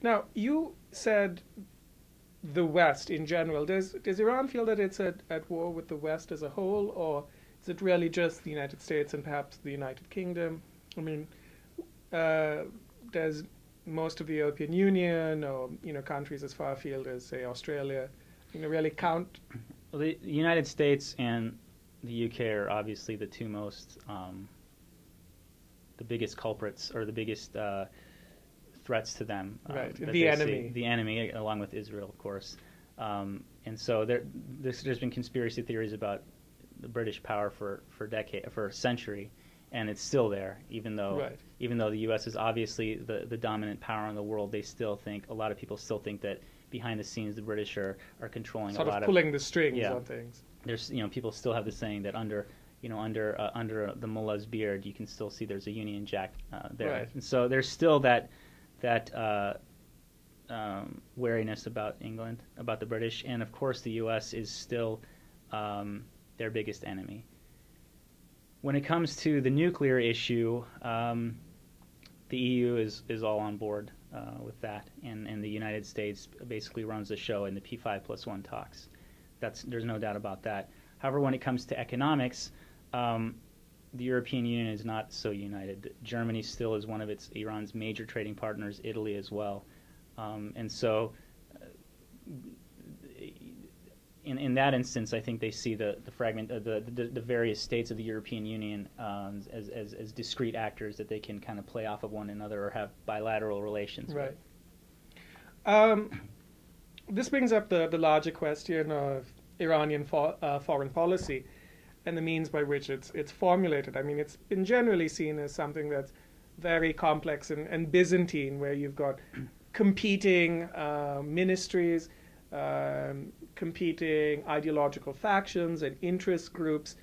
Now, you said the West in general. Does Iran feel that it's at war with the West as a whole, or is it really just the United States and perhaps the United Kingdom? I mean, does most of the European Union or countries as far afield as say Australia, really count? Well, the United States and the UK are obviously the two most, the biggest culprits or the biggest threats to them. Right, the enemy. The enemy, along with Israel, of course. And so there's been conspiracy theories about the British power for a century, and it's still there, even though the U.S. is obviously the dominant power in the world. A lot of people still think that behind the scenes the British are controlling sort a lot of pulling the strings on things. There's people still have the saying that under the mullah's beard you can still see there's a Union Jack there. Right. And so there's still that wariness about England, about the British, and of course the U.S. is still their biggest enemy. When it comes to the nuclear issue, the EU is all on board with that, and the United States basically runs the show in the P5+1 talks. There's no doubt about that. However, when it comes to economics, the European Union is not so united. Germany still is one of Iran's major trading partners, Italy as well. And so in that instance, I think they see the various states of the European Union as discrete actors that they can kind of play off of one another or have bilateral relations with. This brings up the larger question of Iranian foreign policy and the means by which it's formulated. I mean, it's been generally seen as something that's very complex and Byzantine, where you've got competing ministries, competing ideological factions and interest groups,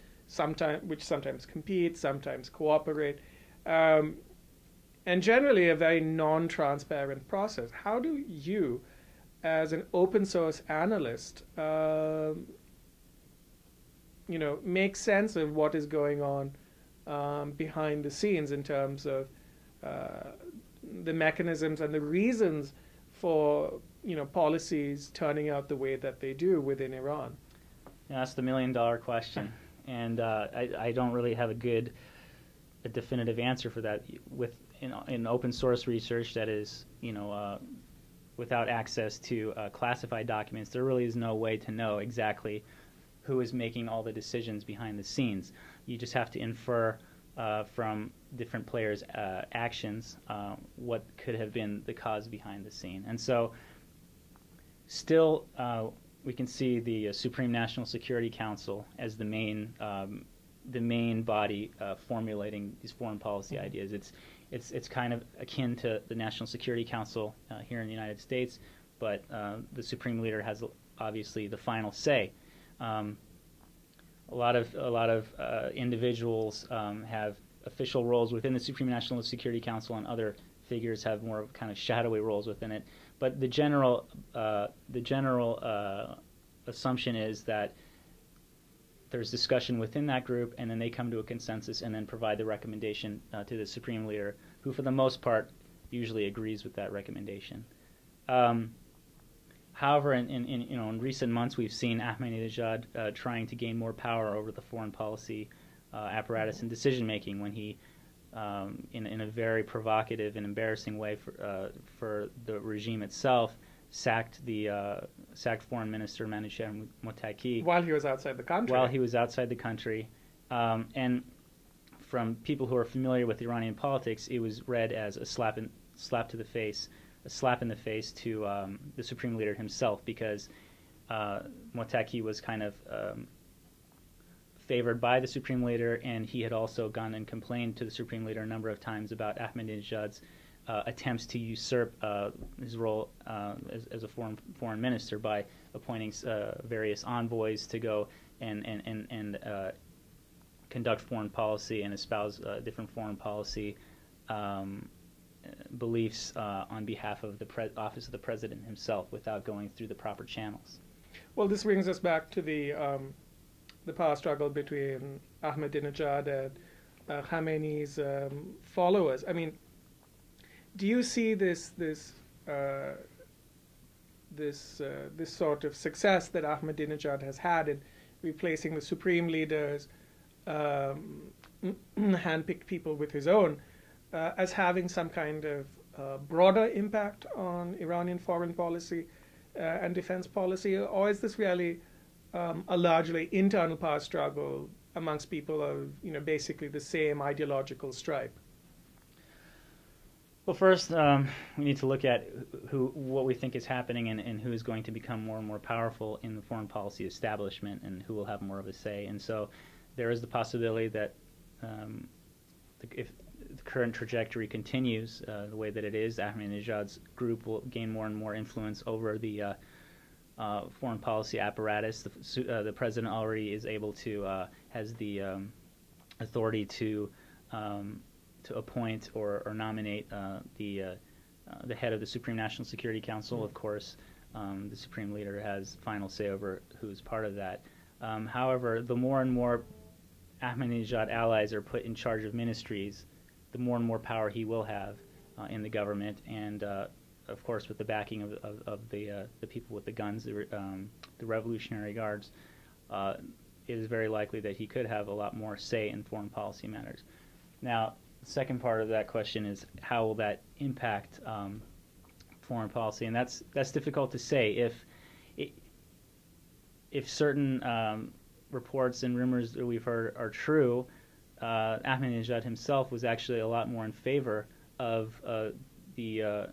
which sometimes compete, sometimes cooperate, and generally a very non-transparent process. How do you, as an open source analyst, make sense of what is going on behind the scenes in terms of the mechanisms and the reasons for policies turning out the way that they do within Iran? Yeah, that's the $1,000,000 question, and I don't really have a definitive answer for that. In open source research that is without access to classified documents, there really is no way to know exactly who is making all the decisions behind the scenes. You just have to infer from different players' actions what could have been the cause behind the scene. And so still we can see the Supreme National Security Council as the main body formulating these foreign policy ideas. It's kind of akin to the National Security Council here in the United States, but the Supreme Leader has obviously the final say. A lot of individuals have official roles within the Supreme National Security Council, and other figures have more kind of shadowy roles within it. But the general assumption is that there's discussion within that group, and then they come to a consensus and then provide the recommendation to the Supreme Leader, who for the most part usually agrees with that recommendation. However, in recent months, we've seen Ahmadinejad trying to gain more power over the foreign policy apparatus and decision making when he, in a very provocative and embarrassing way for the regime itself, sacked Foreign Minister Manouchehr Mottaki while he was outside the country. And from people who are familiar with Iranian politics, it was read as a slap in the face to the Supreme Leader himself, because Mottaki was kind of favored by the Supreme Leader, and he had also gone and complained to the Supreme Leader a number of times about Ahmadinejad's attempts to usurp his role as a foreign minister by appointing various envoys to go and conduct foreign policy and espouse different foreign policy beliefs on behalf of the office of the president himself, without going through the proper channels. Well, this brings us back to the power struggle between Ahmadinejad and Khamenei's followers. I mean, do you see this uh, this sort of success that Ahmadinejad has had in replacing the supreme leaders, handpicked people with his own, as having some kind of broader impact on Iranian foreign policy and defense policy, or is this really a largely internal power struggle amongst people of basically the same ideological stripe? Well, first, we need to look at what we think is happening and who is going to become more and more powerful in the foreign policy establishment and who will have more of a say. And so there is the possibility that if the current trajectory continues the way that it is, Ahmadinejad's group will gain more and more influence over the foreign policy apparatus. The president already is able to, has the authority to appoint or nominate the head of the Supreme National Security Council. Of course, the Supreme Leader has final say over who's part of that. However, the more and more Ahmadinejad allies are put in charge of ministries, the more and more power he will have in the government, and of course, with the backing of the people with the guns, the Revolutionary Guards, it is very likely that he could have a lot more say in foreign policy matters. Now, the second part of that question is how will that impact foreign policy, and that's difficult to say. If certain reports and rumors that we've heard are true, Ahmadinejad himself was actually a lot more in favor of the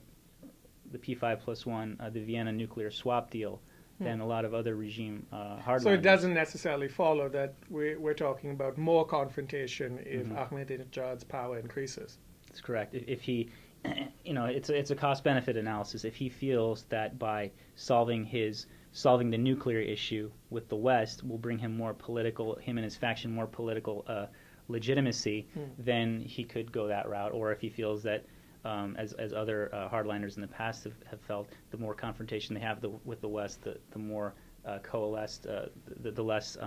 P5+1, the Vienna nuclear swap deal, than a lot of other regime hardliners. So it doesn't necessarily follow that we're talking about more confrontation if Ahmadinejad's power increases. That's correct. If he, it's a cost-benefit analysis. If he feels that by solving the nuclear issue with the West will bring him him and his faction more political legitimacy, then he could go that route. Or if he feels that, as other hardliners in the past have felt, the more confrontation they have with the West, the more coalesced, the less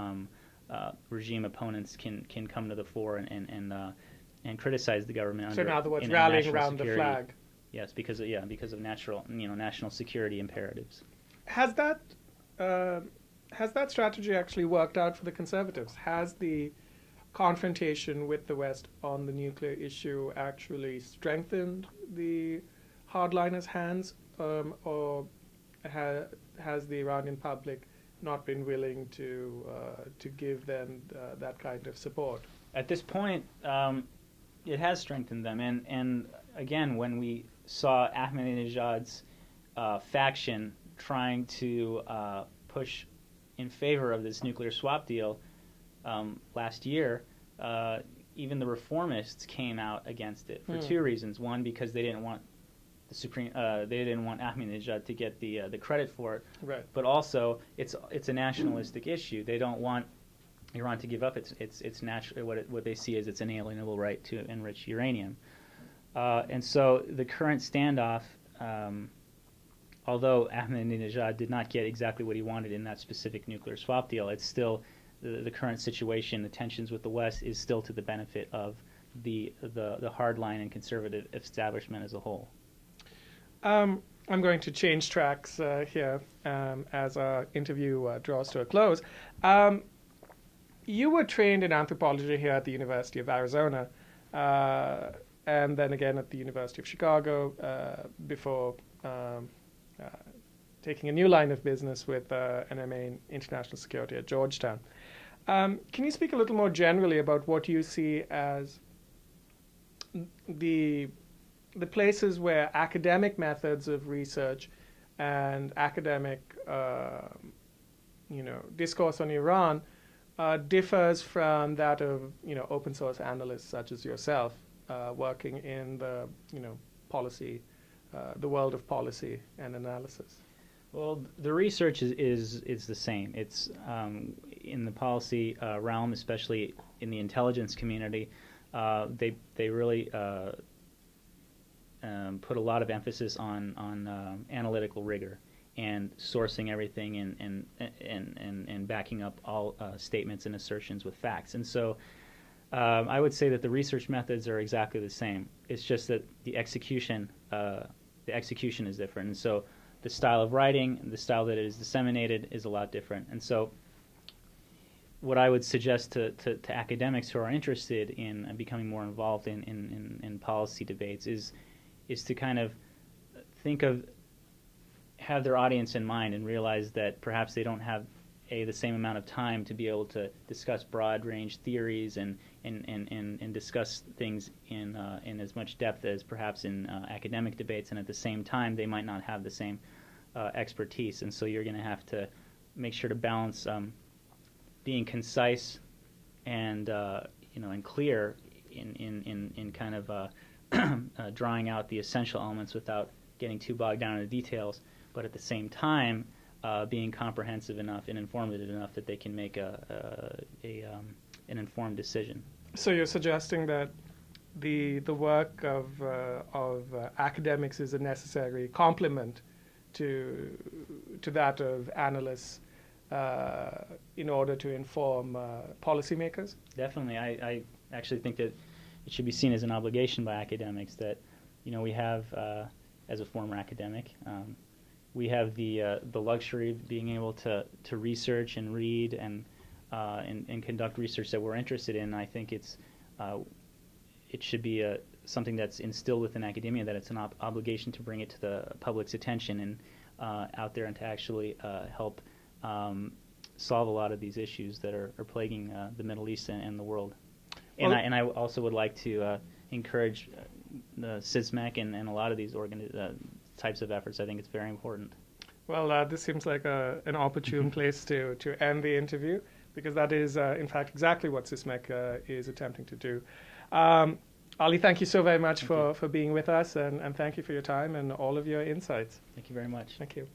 regime opponents can come to the fore and criticize the government. So in other words, in rallying around the flag. Yes, because of national security imperatives. Has that strategy actually worked out for the conservatives? Has the confrontation with the West on the nuclear issue actually strengthened the hardliners' hands, or has the Iranian public not been willing to give them that kind of support? At this point, it has strengthened them, and again, when we saw Ahmadinejad's faction trying to push in favor of this nuclear swap deal last year, even the reformists came out against it for two reasons. One, because they didn't want Ahmadinejad to get the credit for it. Right. But also, it's a nationalistic issue. They don't want Iran to give up its natural what they see as its inalienable right to enrich uranium. And so the current standoff, although Ahmadinejad did not get exactly what he wanted in that specific nuclear swap deal, it's still the current situation. The tensions with the West is still to the benefit of the hardline and conservative establishment as a whole. I'm going to change tracks here as our interview draws to a close. You were trained in anthropology here at the University of Arizona, and then again at the University of Chicago before taking a new line of business with an MA in international security at Georgetown. Can you speak a little more generally about what you see as the places where academic methods of research and academic discourse on Iran differs from that of open source analysts such as yourself working in the policy, the world of policy and analysis? Well, the research is the same. It's in the policy realm, especially in the intelligence community. They really put a lot of emphasis on analytical rigor and sourcing everything and backing up all statements and assertions with facts. And so I would say that the research methods are exactly the same. It's just that the execution the execution is different. And so the style of writing, the style that it is disseminated is a lot different. And so what I would suggest to academics who are interested in becoming more involved in policy debates is to kind of have their audience in mind and realize that perhaps they don't have the same amount of time to be able to discuss broad range theories and discuss things in as much depth as perhaps in academic debates, and at the same time they might not have the same expertise, and so you're going to have to make sure to balance being concise and and clear in kind of drawing out the essential elements without getting too bogged down in the details, but at the same time being comprehensive enough and informative enough that they can make an informed decision. So you're suggesting that the work of academics is a necessary complement to that of analysts in order to inform policymakers? Definitely. I actually think that it should be seen as an obligation by academics that, we have, as a former academic, we have the luxury of being able to research and read and conduct research that we're interested in. I think it should be something that's instilled within academia, that it's an obligation to bring it to the public's attention and out there, and to actually help solve a lot of these issues that are plaguing the Middle East and the world. And I also would like to encourage the SISMEC and a lot of these types of efforts. I think it's very important. Well, this seems like an opportune place to end the interview, because that is, in fact, exactly what SISMEC is attempting to do. Ali, thank you so very much for being with us, and thank you for your time and all of your insights. Thank you very much. Thank you.